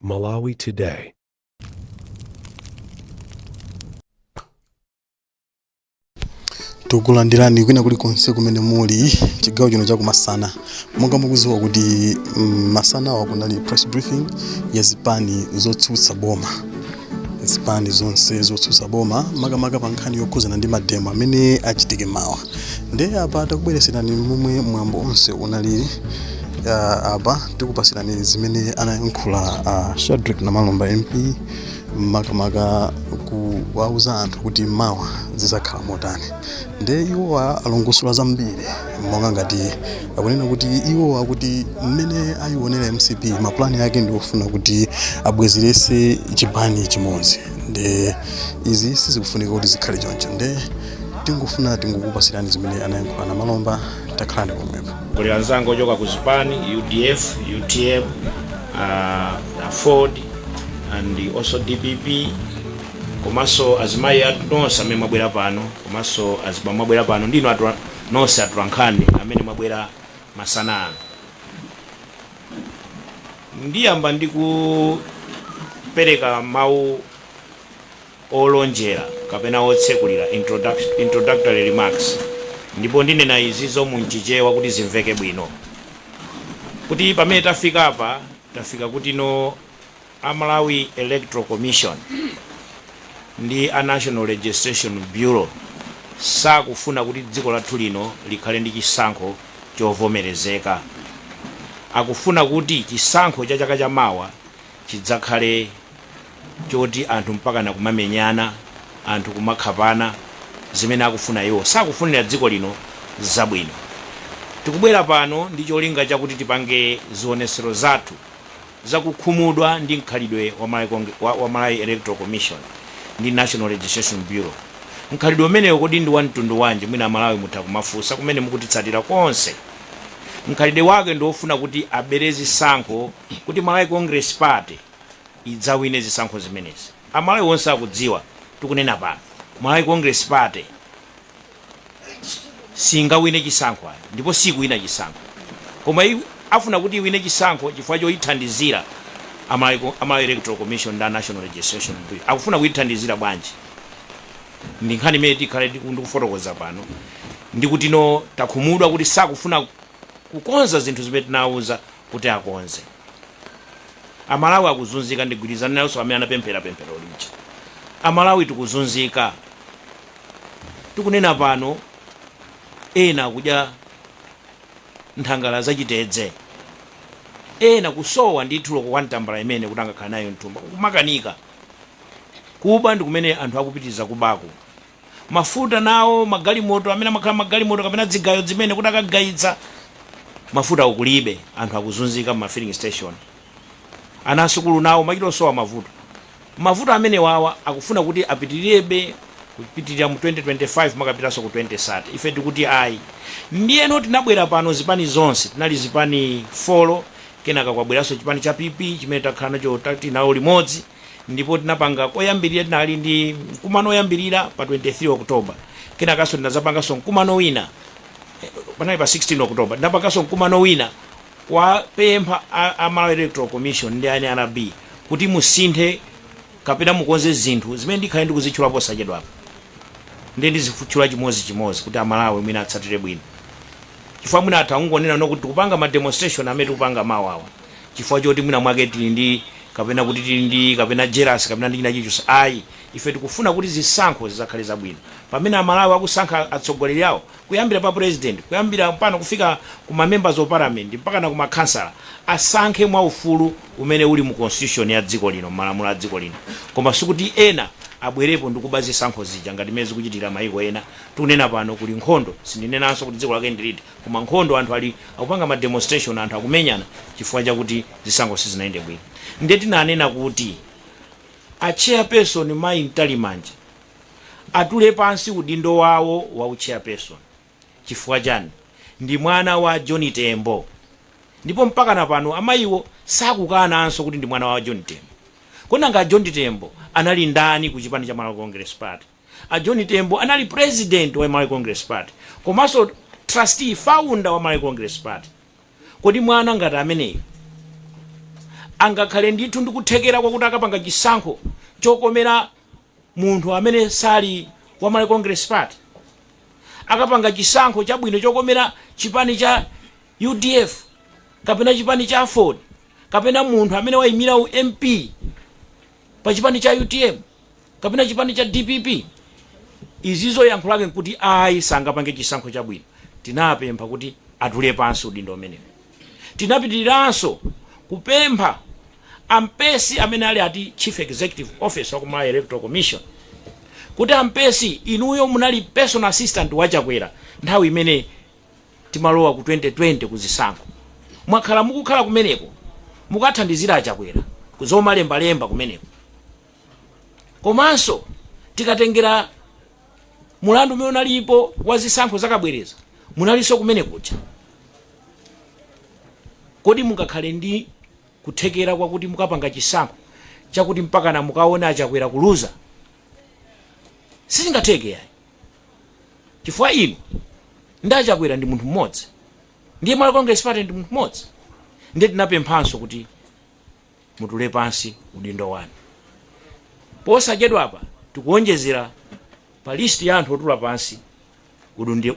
Malawi Today. Tukulandirani kwina kulikonse kumene muli chigawo chino chakumasana. Monga mukuziwa kuti masana kunali press briefing ya zipani zotsutsa boma. Zipani zonse zotsutsa boma makamaka pa nkhani yokhuzana ndi mademo amene achitike mawa. Nde apa takubweretserani momwe mwambo onse unalili. Apa tikupasirani zimene anayankhula Shadrack Namalomba MP makamaka kuwauza anthu kuti mawa zizakhala motani. Nde iwo alongosola zambiri monga ngati akunena kuti iwo akuti mmene ayionera MCP maplani yake ndi ofuna kuti abwezerese chipani chimodzi. Nde izi sizikufunika kuti zikhale choncho. Nde tingokupasirani zimene anayankhula Namalomba, takhalani pomwepo. Kuli anzangu ochoka ku zipani UDF, UTM, Ford and also DPP, komanso azimayi nonse amene mwabwera pano, komanso azibambo mwabwera pano, ndino atu nonse atulankhani amene mwabwera masana ano. Ndiyamba ndi kupereka mawu olonjera kapena otsekulira introductory remarks. Ndipo ndinena izi zomwe mchichewa kuti zimveke bwino. Kuti pamene tafika apa, tafika kuti no Malawi Electoral Commission ndi National Registration Bureau sakufuna kuti dziko lathu lino likhale ndi chisankho chovomerezeka. Akufuna kuti chisankho cha chaka chamawa chidzakhale choti anthu mpaka na kumamenyana, anthu kumakhapana, zimene akufuna iwo. Sakufunira dziko lino zabwino. Tikubwera pano ndi cholinga chakuti tipange zionesero zathu zakukhumudwa ndi mkhalidwe wa Malawi Electoral Commission ndi National Registration Bureau. Mkhalidwe umenewo kodi ndi wamtundu wanji mwina Malawi mutha kumafunsa kumene mukutitsatira konse. Mkhalidwe wake ndi ofuna kuti abereze zisankho kuti Malawi Congress Party idzawine zisankho zimenezi. Amalawi onse akudziwa tikunena pano Malawi Congress Party singawine chisankho ndipo sikuwina chisankho. Koma afuna kuti iwine chisankho chifukwa choyithandizira Malawi Electoral Commission ndi National Registration Bureau. Akufuna kuyithandizira bwanji? Ndi nkhani imene tikhale ndikufotokoza pano. Ndi kuti no takhumudwa kuti sakufuna kukonza zinthu zimene tinawuza kuti akonze. Amalawi akuzunzika, ndigwirizana nayo amene anapemphera pemphero lija. Amalawi tikuzunzika. Tikunena pano ena kudya nthangala zachitedze, ena kusowa ndithu loko kwantambala imene kuti angakhala nayo mtumba, kumakanika kuba ndi kumene anthu akupitiriza kubako. Mafuta nawo magalimoto amene amakhala magalimoto kapena zigayo zimene kuti akagayitsa mafuta ukulibe, anthu akuzunzika ma filling station. Ana sukulu nawo machilosowa mavuto amene wawa akufuna kuti apitirebe kupitirira mu 2025 makapitaso ku 2030. Ife tikuti ayi. Ndiyeno tinabwera pano zipani zonse, tinali zipani 4, kenaka kwabweraso chipani cha PP chimene takhala nacho tinawo limodzi, ndipo tinapanga koyambirira tinali ndi mkumano oyambirira pa 23 Oktoba. Kenakaso tinazapangaso mkumano wina panali pa 16 Oktoba. Tinapangaso mkumano wina wapempha Malawi Electoral Commission ndi NRB kuti musinthe kapena mukonze zinthu zimene ndikhale ndikuzitchulapo sachedwapo. Ndi ndizitchula chimodzi kuti Amalawi mwina atsatire bwino. Chifukwa mwina atha ungonena no kuti tikupanga ma demonstration amene tikupanga mawawa. Chifukwa choti mwina mwake tili ndi kapena kuti tili ndi kapena jealous kapena ndi china chilichonse. Ayi, ife tikufuna kuti zisankho zizakhale zabwino. Pamene Amalawi akusankha atsogoleri awo, kuyambira pa president, kuyambira pano kufika ku members of parliament mpaka na ku makhansala, asankhe mwa ufulu umene uli mu constitution ya dziko lino, malamulo a dziko lino. Koma sikuti ena abwerepo ndikubaza zisankho zija ngati mezi kuchitira mayiko ena. Tunena pano kuli nkhondo, sindinenanso kuti dziko lake ndilidi, koma nkhondo anthu ali akupanga ma demonstration, anthu akumenyana chifukwa chakuti zisankho sizinayende bwino. Ndiye tinanena kuti a chairperson Mai Mtalimanja atule pansi udindo wawo wa chairperson. Chifukwa chani? Ndi mwana wa John Tembo. Ndipo mpaka na pano amayiwo sakukananso kuti ndi mwana wa John Tembo. Kona nga John Tembo anali ndani ku chipani cha Malawi Congress Party? A John Tembo anali president wa Malawi Congress Party, komanso trustee founder wa Malawi Congress Party. Kodi mwana ngati ameneyo angakhale ndithu ndikuthekera kwakuti akapanga chisankho chokomera munthu amene sali wa Malawi Congress Party, akapanga chisankho chabwino chokomera chipani cha UDF kapena chipani cha Ford kapena munthu amene wayimira MP pa chipani cha UTM kapena chipani cha DPP, izizo yankho lake nkuti ayi sangapange chisankho chabwino. Tinapempha kuti atule pansi udindo umenewo. Tinapitiriranso kupempha ampesi amene ali ati Chief Executive Officer wa Malawi Electoral Commission kuti ampesi inuyo munali personal assistant wa Chakwera nthawi imene timalowa ku 2020 kuzisankho, mwakhala mukukhala kumeneko mukathandizira Chakwera kuzomalemba kumeneko. Komanso tikatengera mulandu umene unalipo wa zisankho zakabwereza munalinso kumeneko cha. Kodi mukakhale ndi kuthekera kwakuti mukapanga chisankho chakuti mpaka na mukaona Chakwera kuluza? Sizingatheke yayi. Chifukwa inu nda Chakwera ndi munthu mmodzi, ndiye Malawi Congress Party ndi munthu mmodzi. Ndiye tinapemphanso kuti mutule pansi udindo wanu. Posachedwa apa tikuonjezera pa list ya anthu otula pansi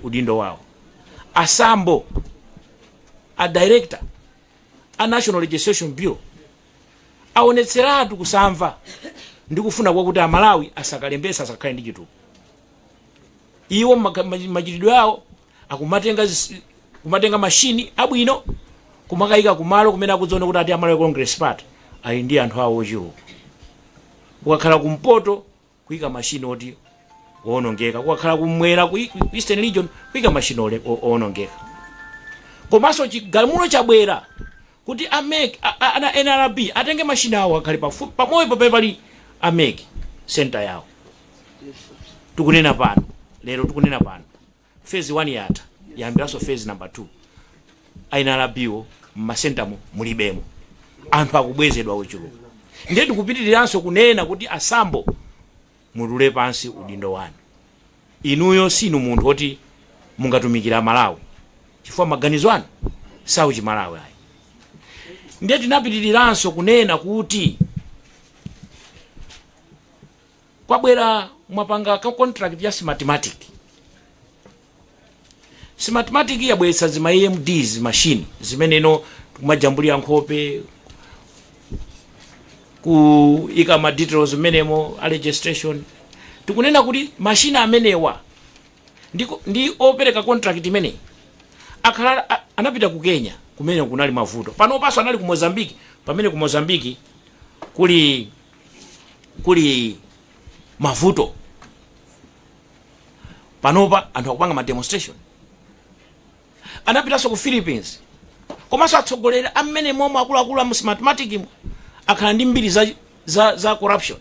udindo wawo. Asambo, a director, a National Legislation Bureau aonetseratu kusamva ndi kufuna kwakuti Amalawi asakalembesa asakhale ndi chitupa. Iwo machitidwe yawo kumatenga mashini abwino kumakayika kumalo kumene akudziona kuti ati Malawi Congress Party ali ndi anthu awo ochuluka. Kukakhala kumpoto kuyika mashini oti owonongeka, kukakhala kumwera ku Eastern Region kuyika mashini owonongeka. Komanso chigamulo chabwera kuti ana NRB atenge mashini awo akhale pamoyo pali ameke center yawo. Tukunena pano lero, tukunena pano phase 1 yata yambiranso phase number 2 NRBwo mmasentamo mulibemo, anthu akubwezedwa ochuluka. Ndiye tikupitiriranso kunena kuti asambo mutule pansi udindo wanu. Inuyo sinu munthu oti mungatumikira Malawi chifukwa maganizo anu sauchi Malawi ayi. Ndiye tinapitiriranso kunena kuti kwabwera mwapanga contract ya Smartmatic. Smartmatic yabweretsa zima EMDs machine zimeneno kumajambulira nkhope ku ika ma details menemo a registration. Tikunena kuti machine amenewa ndi opereka contract imene akhala anapita ku Kenya kumene kunali mavuto. Pano paso anali ku Mozambique, pamene ku Mozambique kuli mavuto. Panopa anthu akupanga ma demonstration. Anapitaso ku Philippines. Komanso atsogolera amene momwe akuluakulu mu Smartmatic akhala ndi mbiri za corruption.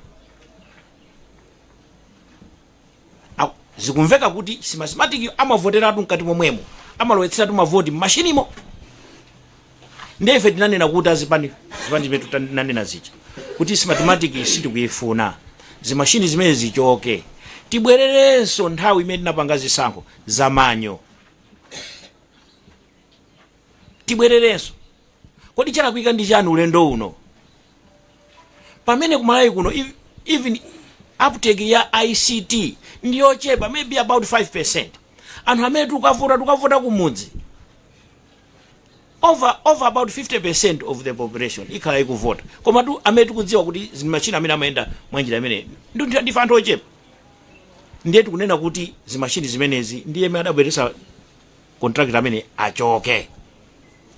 Zikumveka kuti Smartmatic amavoteratu mkati momwemo, amalowetseratu mavoti m'mashinimo. Ndefe tinanena kuti azipani zimetu tinanena zicha kuti Smartmatic sitikuyifuna, zimashini zimene zichoke. Tibwererenso nthawi imene tinapanga zisankho zamanyo. Tibwererenso. Kodi chala kuika ndi chanu ulendo uno? Pamene kumalawi kuno even uptake ya ICT ndiyo chepa, maybe about 5%. Anthu amene tukavota kumudzi over about 50% of the population ikhala ikuvota. Koma tu amene tikudziwa kuti zimachina amene amayenda mwanjira amene ndife anthu ochepa. Ndiye tikunena kuti zimachini zimenezi ndiye amene adabweretsa contract amene achoke.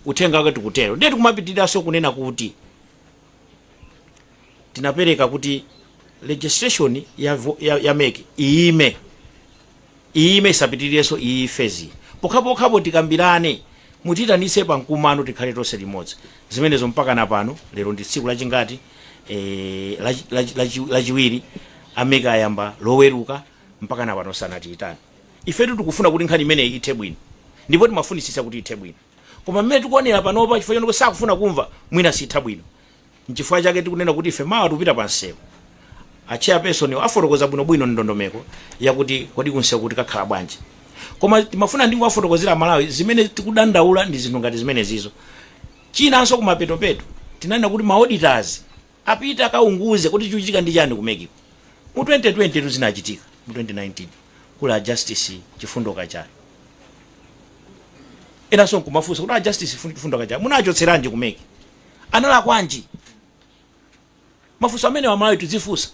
Uthenga wake tikutero. Ndiye tikumapitiriranso kunena kuti tinapereka kuti legislation ya meke iime isapitirirenso iyi phase. Pokhapokhapo tikambirane mutitanise pa mkumano tikhale tonse limodzi. Zimenezo mpaka na pano lero ndi tsiku lachingati lachiwiri ameka ayamba loweruka mpaka na pano sanatiitani. Ifetu tikufuna kuti nkhani imene ithe bwino, ndipo timafunisisa kuti ithe bwino. Koma mmene tikuonera panopa chifukwa chonse sakufuna kumva mwina sitha bwino. Nchifukwa chake tikunena kuti ife mawa tupita pansewu. Achairperson afotokoza bwinobwino ndondomeko yakuti kodi kunsewu kuti kakhala bwanji. Koma timafuna ndi kuwafotokozera Malawi zimene tikudandaula ndi zinthu ngati zimene zizo. Chinanso kumapetopeto tinanena kuti ma auditors apita akaunguze kuti chikuchitika ndi chani kumekiko. Mu 2020 zinachitika, mu 2019 kula justice Chifundo Kachali. Enaso nkumafunsa kuti justice Chifundo Kachali munachotseranji kumeki, anala kwanji? Mafunso amene wamalawi tuzifunsa,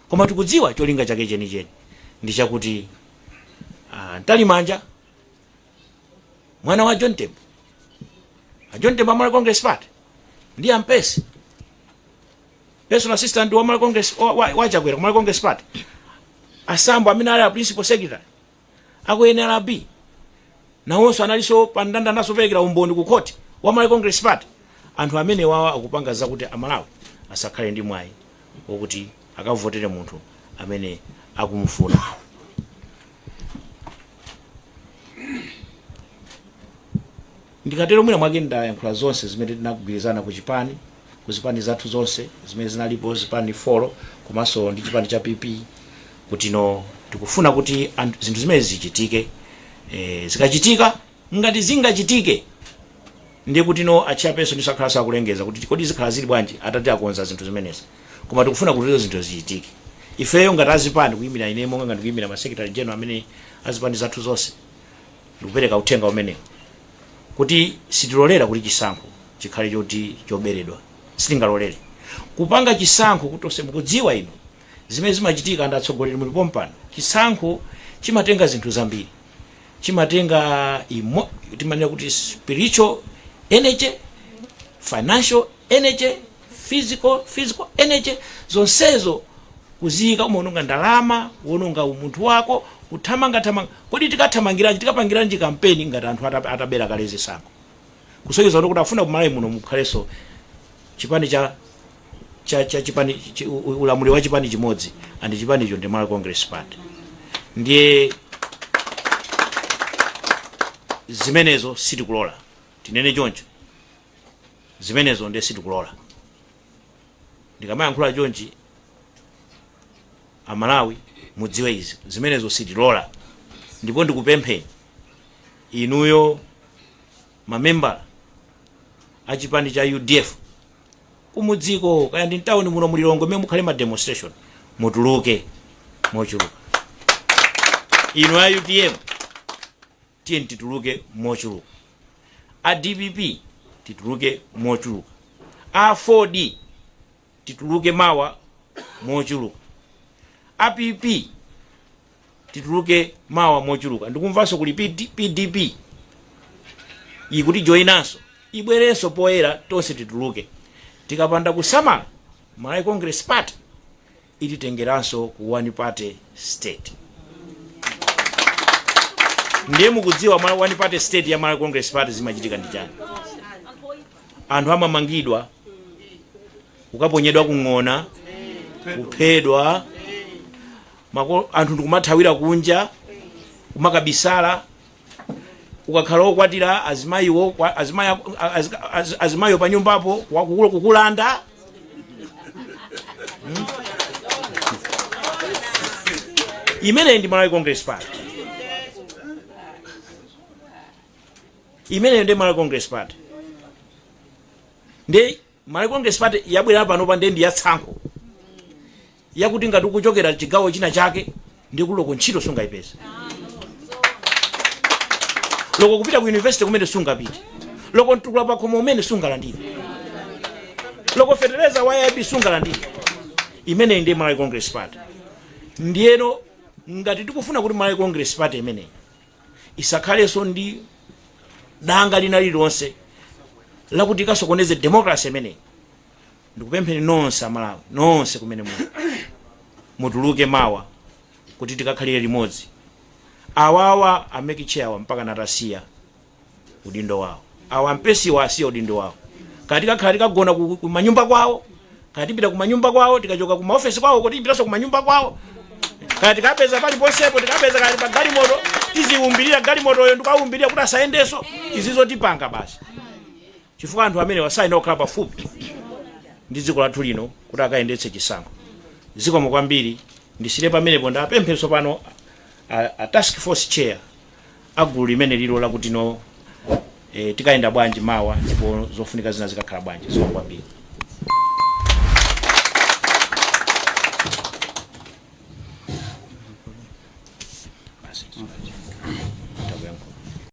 koma tikudziwa cholinga chake chenicheni ndi chakuti Ntalimanja mwana wa John Tembo, John Tembo Malawi Congress Party ndi Ampesi personal assistant wa Malawi Congress wa Chakwera Malawi Congress Party, Asambo amene ali principal secretary ako NLB nawonso analiso pandanda naso pekera umboni ku court wa Malawi Congress Party. Anthu amene wawa akupanga zakuti amalawi asakhale ndi mwayi wokuti akavotere munthu amene akumufuna. Ndikatero mwina mwake ndayankhula zonse zimene tinakugwirizana ku zipani zathu zonse zimene zinalipo, zipani 4 komanso ndi chipani cha PP, kuti no tikufuna kuti zinthu zimene zichitike. Zikachitika ngati zingachitike ndiye kuti no achapeso ndisakhala sakulengeza kuti kodi zikhala zili bwanji atati akonza zinthu zimenezi, koma tikufuna kuti zinthu zichitike. Ifeyo ngati azipani kuyimira ine monga ngati kuyimira ma secretary general amene azipani zathu zonse, ndikupereka uthenga umene kuti sitilolera kuti chisankho chikhale choti choberedwa. Sitingalolere kupanga chisankho kutose mukudziwa ino zimene zimachitika ndi atsogoleri mulipo mpano. Chisankho chimatenga zinthu zambiri, chimatenga timanena kuti spiritual energy, financial energy, physical energy, zonsezo kuzika umaononga ndalama, kuononga umunthu wako, kuthamanga. Kodi tikathamangirani, tikapangiranji kampeni ngati anthu atabera kalezi sanko? Kusonyeza kuti afuna kumalawi muno mukhaleso chipani cha chipani ulamuli wa chipani chimodzi, andi chipani icho ndi Malawi Congress Party. Ndiye zimenezo sitikulola, tinene choncho, zimenezo ndiye sitikulola. Ndikamayankhula chonchi amalawi mudziwe izi, zimenezo sitilola. Ndipo ndikupempheni inuyo mamemba a chipani cha UDF kumudziko kaya ndi town muno mulilongo mmene mukhale ma demonstration, mutuluke mochuluka. Inu a UDM tiyeni tituluke mochuluka, a DPP tituluke mochuluka, a 4D tituluke mawa mochuluka, a PP tituluke mawa mochuluka. Ndikumvanso kuli PDP ikuti joinanso ibwerenso poera tonse tituluke. Tikapanda kusamala Malawi Congress Party ititengeranso ku one party state. Ndiye mukudziwa one party state ya Malawi Congress Party zimachitika ndi chani. Anthu amamangidwa, ukaponyedwa kung'ona, kuphedwa, anthu ndikumathawira kunja, kumakabisala, ukakhala okwatira azimayo pa nyumbapo kukulanda. Imene ndi Malawi Congress Party. Imene ndi Malawi Congress Party. Ndi Malawi Congress Party yabwera pano pa ndendi ya tsankho yakuti ngati ukuchokera chigawo china chake ndi kuloko ntchito sungayipeza. Loko kupita ku university kumene sungapite, loko ntukula pa khomo umene sungalandire, loko fetereza wa IB sungalandire. Imene ndi Malawi Congress Party. Ndiyeno ngati tikufuna kuti Malawi Congress Party imene isakhaleso ndi danga lina lilonse lakuti ikasokoneze democracy imene, ndikupempheni nonse amalawi nonse kumene mutuluke mawa kuti tikakhalire limodzi. Awawa ameki chawa mpaka natasiya udindo wawo, awa mpesi wa asiya udindo wawo. Katika khalika gona ku manyumba kwawo, katipita ku manyumba kwawo, tikachoka ku maoffice kwawo kuti tipitaso ku manyumba kwawo. Katika peza pali posepo, tikapeza kali pa galimoto, izi umbirira galimoto yo ndikaumbirira kuti asayendeso, izizo tipanga basi. Chifukwa anthu amene wasaina okhala pafupi ndi dziko lathu lino kuti akayendetse chisankho. Zikomo kwambiri, ndisire pamenepo ndapempheso pano a task force chair agulu limene lilo lakuti no tikaenda bwanji mawa ndipo zofunika zina zikakhala bwanji so kwambiri.